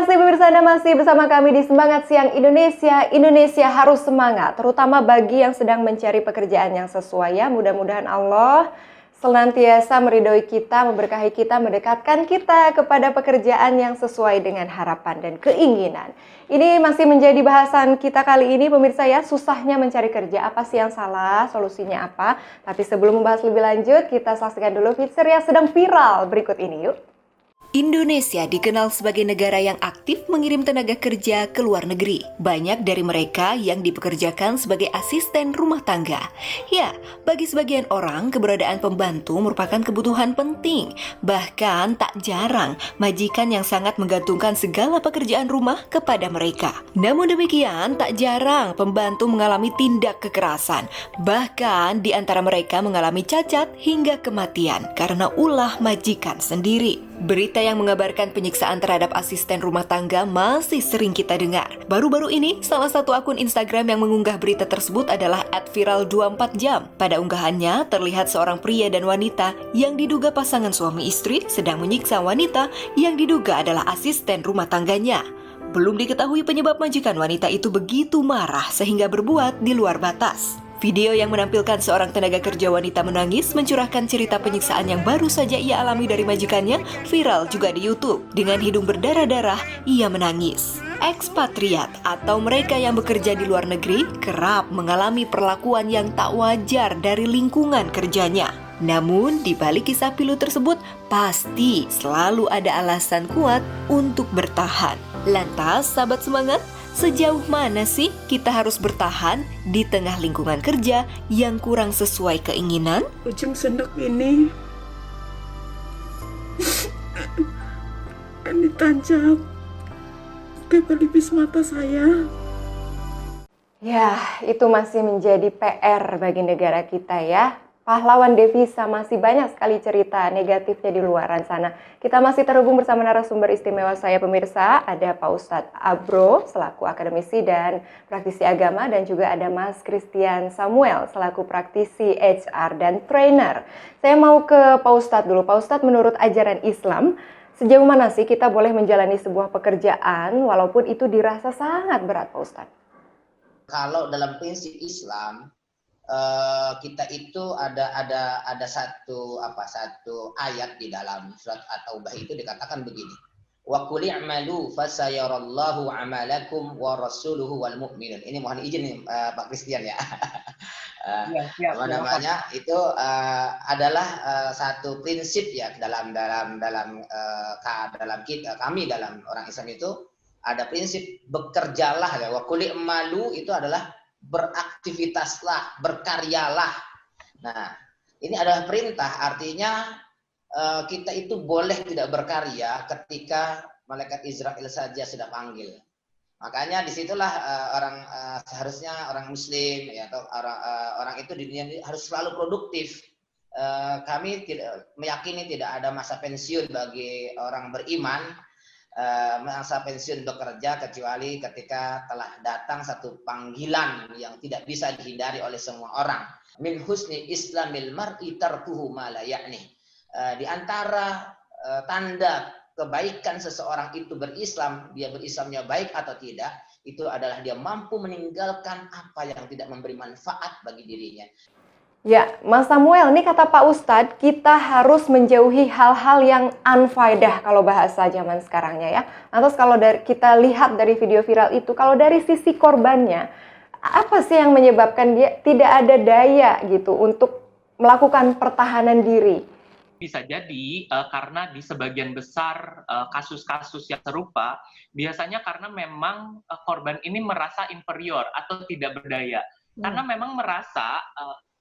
kasih pemirsa, Anda masih bersama kami di Semangat Siang Indonesia. Indonesia harus semangat, terutama bagi yang sedang mencari pekerjaan yang sesuai ya. Mudah-mudahan Allah senantiasa meridhoi kita, memberkahi kita, mendekatkan kita kepada pekerjaan yang sesuai dengan harapan dan keinginan. Ini masih menjadi bahasan kita kali ini pemirsa ya, susahnya mencari kerja. Apa sih yang salah? Solusinya apa? Tapi sebelum membahas lebih lanjut, kita saksikan dulu feature yang sedang viral berikut ini yuk. Indonesia dikenal sebagai negara yang aktif mengirim tenaga kerja ke luar negeri. Banyak dari mereka yang dipekerjakan sebagai asisten rumah tangga. Ya, bagi sebagian orang, keberadaan pembantu merupakan kebutuhan penting. Bahkan tak jarang, majikan yang sangat menggantungkan segala pekerjaan rumah kepada mereka. Namun demikian, tak jarang pembantu mengalami tindak kekerasan. Bahkan di antara mereka mengalami cacat hingga kematian karena ulah majikan sendiri. Berita yang mengabarkan penyiksaan terhadap asisten rumah tangga masih sering kita dengar. Baru-baru ini, salah satu akun Instagram yang mengunggah berita tersebut adalah @viral24jam. Pada unggahannya, terlihat seorang pria dan wanita yang diduga pasangan suami istri sedang menyiksa wanita yang diduga adalah asisten rumah tangganya. Belum diketahui penyebab majikan wanita itu begitu marah sehingga berbuat di luar batas. Video yang menampilkan seorang tenaga kerja wanita menangis mencurahkan cerita penyiksaan yang baru saja ia alami dari majikannya viral juga di YouTube. Dengan hidung berdarah-darah, ia menangis. Ekspatriat atau mereka yang bekerja di luar negeri kerap mengalami perlakuan yang tak wajar dari lingkungan kerjanya. Namun, di balik kisah pilu tersebut, pasti selalu ada alasan kuat untuk bertahan. Lantas, sahabat semangat, sejauh mana sih kita harus bertahan di tengah lingkungan kerja yang kurang sesuai keinginan? Ujung sendok ini akan ditancap ke pelipis mata saya. Ya, itu masih menjadi PR bagi negara kita ya. Pahlawan devisa masih banyak sekali cerita negatifnya di luaran sana. Kita masih terhubung bersama narasumber istimewa saya pemirsa. Ada Pak Ustadz Abro selaku akademisi dan praktisi agama, dan juga ada Mas Christian Samuel selaku praktisi HR dan trainer. Saya mau ke Pak Ustadz dulu. Pak Ustadz, menurut ajaran Islam, sejauh mana sih kita boleh menjalani sebuah pekerjaan walaupun itu dirasa sangat berat, Pak Ustadz? Kalau dalam prinsip Islam, kita itu ada satu ayat di dalam surat At-Taubah itu dikatakan begini. Wa qul i'malu fasayarallahu 'amalakum wa rasuluhu wal mu'minun. Ini mohon izin nih, Pak Christian ya. Itu adalah satu prinsip ya dalam kami dalam orang Islam itu ada prinsip bekerjalah ya. Wa qul i'malu itu adalah beraktivitaslah, berkaryalah. Nah, ini adalah perintah, artinya kita itu boleh tidak berkarya ketika malaikat Israel saja sudah panggil. Makanya disitulah seharusnya orang Muslim ya, atau orang itu di dunia ini harus selalu produktif. Kami meyakini tidak ada masa pensiun bagi orang beriman. Masa pensiun bekerja kecuali ketika telah datang satu panggilan yang tidak bisa dihindari oleh semua orang. Min husni islamil mar'i tarkuhu ma la ya'ni. Di antara tanda kebaikan seseorang itu berislam, dia berislamnya baik atau tidak, itu adalah dia mampu meninggalkan apa yang tidak memberi manfaat bagi dirinya. Ya, Mas Samuel, ini kata Pak Ustadz, kita harus menjauhi hal-hal yang unfaedah kalau bahasa zaman sekarangnya ya. Lantas kalau kita lihat dari video viral itu, kalau dari sisi korbannya, apa sih yang menyebabkan dia tidak ada daya gitu untuk melakukan pertahanan diri? Bisa jadi karena di sebagian besar kasus-kasus yang serupa, biasanya karena memang korban ini merasa inferior atau tidak berdaya. Karena memang merasa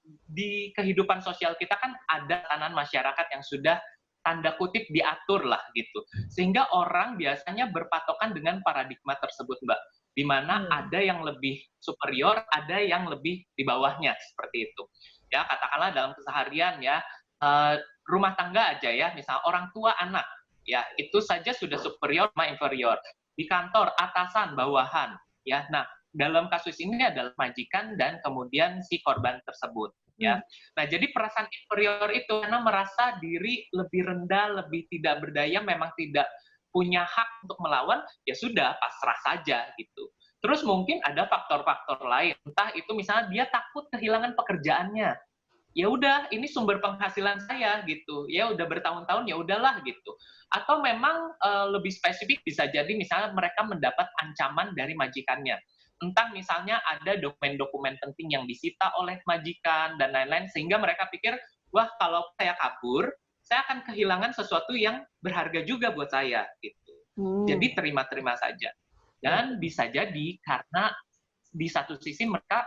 di kehidupan sosial kita kan ada tatanan masyarakat yang sudah tanda kutip diatur lah gitu. Sehingga orang biasanya berpatokan dengan paradigma tersebut, Mbak. Di mana ada yang lebih superior, ada yang lebih di bawahnya, seperti itu. Ya, katakanlah dalam keseharian ya, rumah tangga aja ya, misalnya orang tua anak, ya itu saja sudah superior sama inferior. Di kantor, atasan, bawahan, ya. Nah, dalam kasus ini adalah majikan dan kemudian si korban tersebut. Ya, nah jadi perasaan inferior itu karena merasa diri lebih rendah, lebih tidak berdaya, memang tidak punya hak untuk melawan, ya sudah pasrah saja gitu. Terus mungkin ada faktor-faktor lain, entah itu misalnya dia takut kehilangan pekerjaannya. Ya udah, ini sumber penghasilan saya gitu. Ya udah bertahun-tahun, ya udahlah gitu. Atau memang lebih spesifik bisa jadi misalnya mereka mendapat ancaman dari majikannya. Entah misalnya ada dokumen-dokumen penting yang disita oleh majikan dan lain-lain, sehingga mereka pikir, wah kalau saya kabur, saya akan kehilangan sesuatu yang berharga juga buat saya gitu. Jadi terima-terima saja. Dan bisa jadi karena di satu sisi mereka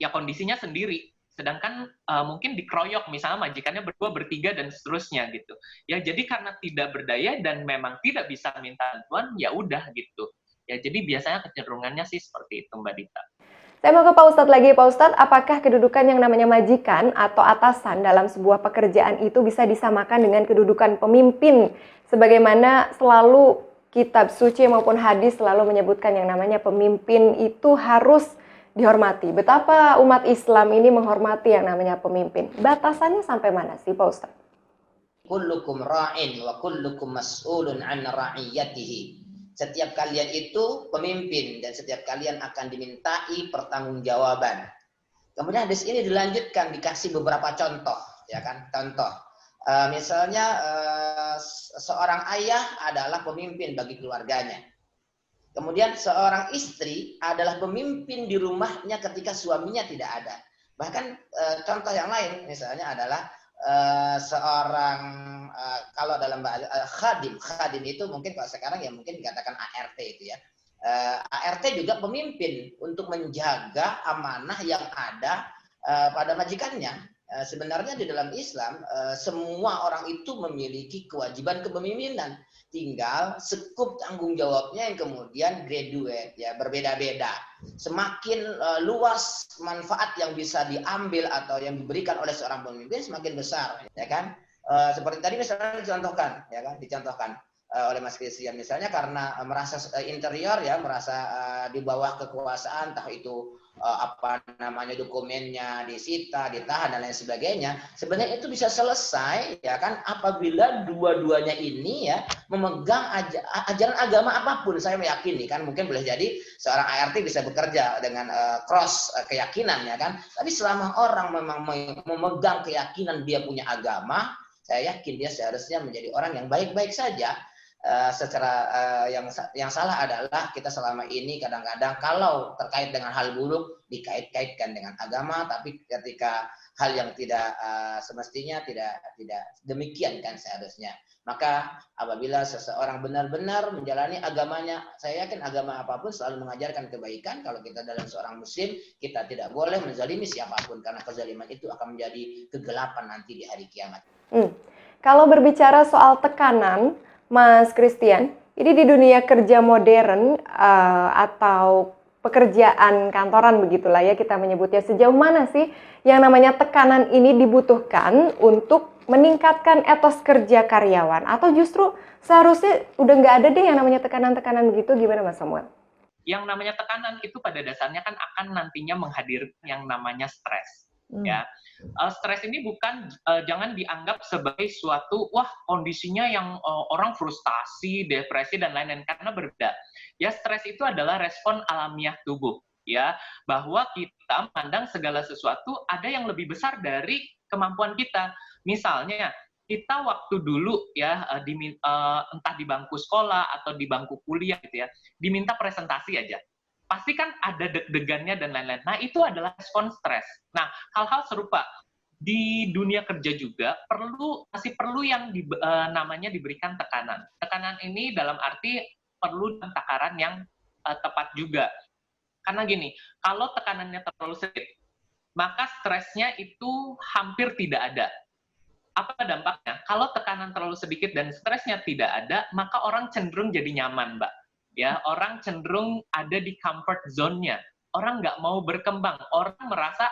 ya kondisinya sendiri, sedangkan mungkin dikeroyok misalnya majikannya berdua, bertiga dan seterusnya gitu. Ya jadi karena tidak berdaya dan memang tidak bisa minta bantuan, ya udah gitu. Ya jadi biasanya kecenderungannya sih seperti itu Mbak Dita. Saya mau ke Pak Ustadz lagi. Pak Ustadz, apakah kedudukan yang namanya majikan atau atasan dalam sebuah pekerjaan itu bisa disamakan dengan kedudukan pemimpin? Sebagaimana selalu kitab suci maupun hadis selalu menyebutkan yang namanya pemimpin itu harus dihormati. Betapa umat Islam ini menghormati yang namanya pemimpin. Batasannya sampai mana sih Pak Ustadz? Kullukum ra'in wa kullukum mas'ulun an ra'iyatihi. Setiap kalian itu pemimpin dan setiap kalian akan dimintai pertanggungjawaban. Kemudian hadis ini dilanjutkan, dikasih beberapa contoh, ya kan? Contoh, misalnya seorang ayah adalah pemimpin bagi keluarganya. Kemudian seorang istri adalah pemimpin di rumahnya ketika suaminya tidak ada. Bahkan contoh yang lain misalnya adalah seorang kalau dalam khadim itu mungkin kalau sekarang ya mungkin dikatakan ART itu ya. ART juga pemimpin untuk menjaga amanah yang ada pada majikannya. Sebenarnya di dalam Islam semua orang itu memiliki kewajiban kepemimpinan, tinggal skup tanggung jawabnya yang kemudian graduate ya, berbeda-beda. Semakin luas manfaat yang bisa diambil atau yang diberikan oleh seorang pemimpin semakin besar, ya kan? Seperti tadi misalnya dicontohkan, ya kan? Dicontohkan oleh Mas Christian misalnya karena merasa interior ya, merasa di bawah kekuasaan, entah itu apa namanya dokumennya disita, ditahan dan lain sebagainya. Sebenarnya itu bisa selesai ya kan apabila dua-duanya ini ya memegang ajaran agama apapun. Saya meyakini kan mungkin boleh jadi seorang ART bisa bekerja dengan cross keyakinan ya kan. Tapi selama orang memang memegang keyakinan dia punya agama, saya yakin dia seharusnya menjadi orang yang baik-baik saja. Yang salah adalah kita selama ini kadang-kadang kalau terkait dengan hal buruk dikait-kaitkan dengan agama, tapi ketika hal yang tidak semestinya tidak demikian kan seharusnya. Maka apabila seseorang benar-benar menjalani agamanya, saya yakin agama apapun selalu mengajarkan kebaikan. Kalau kita dalam seorang muslim, kita tidak boleh menzalimi siapapun karena kezaliman itu akan menjadi kegelapan nanti di hari kiamat. Kalau berbicara soal tekanan, Mas Christian, ini di dunia kerja modern atau pekerjaan kantoran begitulah ya kita menyebutnya, sejauh mana sih yang namanya tekanan ini dibutuhkan untuk meningkatkan etos kerja karyawan? Atau justru seharusnya udah nggak ada deh yang namanya tekanan-tekanan begitu, gimana Mas Samuel? Yang namanya tekanan itu pada dasarnya kan akan nantinya menghadirkan yang namanya stres. Ya, stres ini bukan jangan dianggap sebagai suatu wah kondisinya yang orang frustasi, depresi dan lain-lain, karena berbeda. Ya, stres itu adalah respon alamiah tubuh, ya, bahwa kita memandang segala sesuatu ada yang lebih besar dari kemampuan kita. Misalnya kita waktu dulu ya entah di bangku sekolah atau di bangku kuliah gitu ya, diminta presentasi aja. Pasti kan ada deg-degannya dan lain-lain. Nah, itu adalah respon stres. Nah, hal-hal serupa di dunia kerja juga masih perlu yang namanya diberikan tekanan. Tekanan ini dalam arti perlu takaran yang tepat juga. Karena gini, kalau tekanannya terlalu sedikit, maka stresnya itu hampir tidak ada. Apa dampaknya? Kalau tekanan terlalu sedikit dan stresnya tidak ada, maka orang cenderung jadi nyaman, Mbak. Ya, orang cenderung ada di comfort zone-nya. Orang nggak mau berkembang. Orang merasa,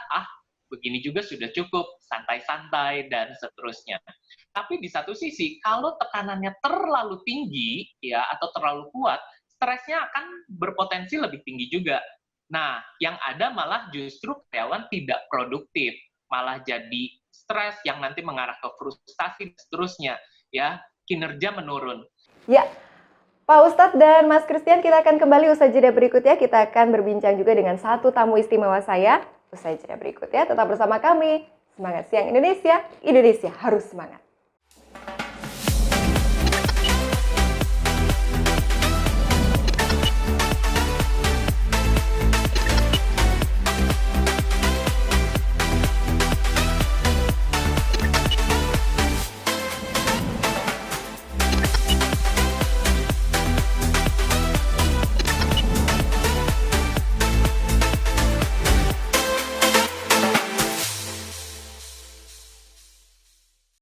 begini juga sudah cukup, santai-santai, dan seterusnya. Tapi di satu sisi, kalau tekanannya terlalu tinggi, ya, atau terlalu kuat, stresnya akan berpotensi lebih tinggi juga. Nah, yang ada malah justru karyawan tidak produktif. Malah jadi stres yang nanti mengarah ke frustasi, dan seterusnya. Ya, kinerja menurun. Ya, Pak Ustadz dan Mas Christian, kita akan kembali usai jeda berikutnya. Kita akan berbincang juga dengan satu tamu istimewa saya usai jeda berikut ya. Tetap bersama kami. Semangat Siang Indonesia, Indonesia harus semangat.